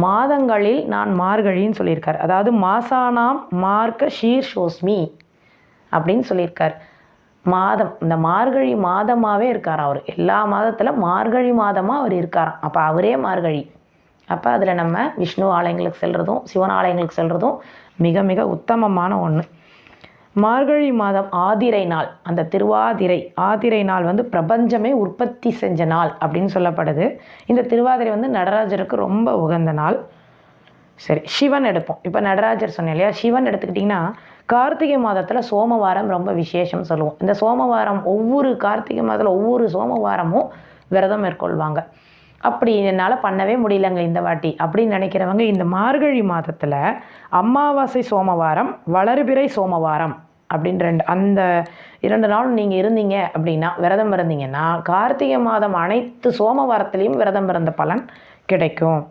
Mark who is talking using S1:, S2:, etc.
S1: மாதங்களில் நான் மார்கழின்னு சொல்லியிருக்கார். அதாவது மாசானாம் மார்க்க ஷீர்ஷோஸ்மி அப்படின்னு சொல்லியிருக்கார். மாதம், இந்த மார்கழி மாதமாகவே இருக்கார் அவர். எல்லா மாதத்தில் மார்கழி மாதமாக அவர் இருக்காராம். அப்போ அவரே மார்கழி. அப்போ அதில் நம்ம விஷ்ணு ஆலயங்களுக்கு செல்கிறதும் சிவன் ஆலயங்களுக்கு செல்கிறதும் மிக மிக உத்தமமான ஒன்று. மார்கழி மாதம் ஆதிரை நாள், அந்த திருவாதிரை ஆதிரை நாள் வந்து பிரபஞ்சமே உற்பத்தி செஞ்ச நாள் அப்படின்னு சொல்லப்படுது. இந்த திருவாதிரை வந்து நடராஜருக்கு ரொம்ப உகந்த நாள். சரி, சிவன் எடுப்போம். இப்போ நடராஜர் சொன்னேன் இல்லையா, சிவன் எடுத்துக்கிட்டிங்கன்னா கார்த்திகை மாதத்தில் சோமவாரம் ரொம்ப விசேஷம் சொல்லுவோம். இந்த சோமவாரம் ஒவ்வொரு கார்த்திகை மாதத்தில் ஒவ்வொரு சோமவாரமும் விரதம் மேற்கொள்வாங்க. அப்படி என்னால் பண்ணவே முடியலங்க இந்த வாட்டி அப்படின்னு நினைக்கிறவங்க இந்த மார்கழி மாதத்தில் அமாவாசை சோமவாரம், வளர்பிறை சோமவாரம் அப்படின்னு அந்த 2 நாளும் நீங்கள் இருந்தீங்க அப்படின்னா, விரதம் இருந்தீங்கன்னா கார்த்திகை மாதம் அனைத்து சோமவாரத்துலேயும் விரதம் இருந்த பலன் கிடைக்கும்.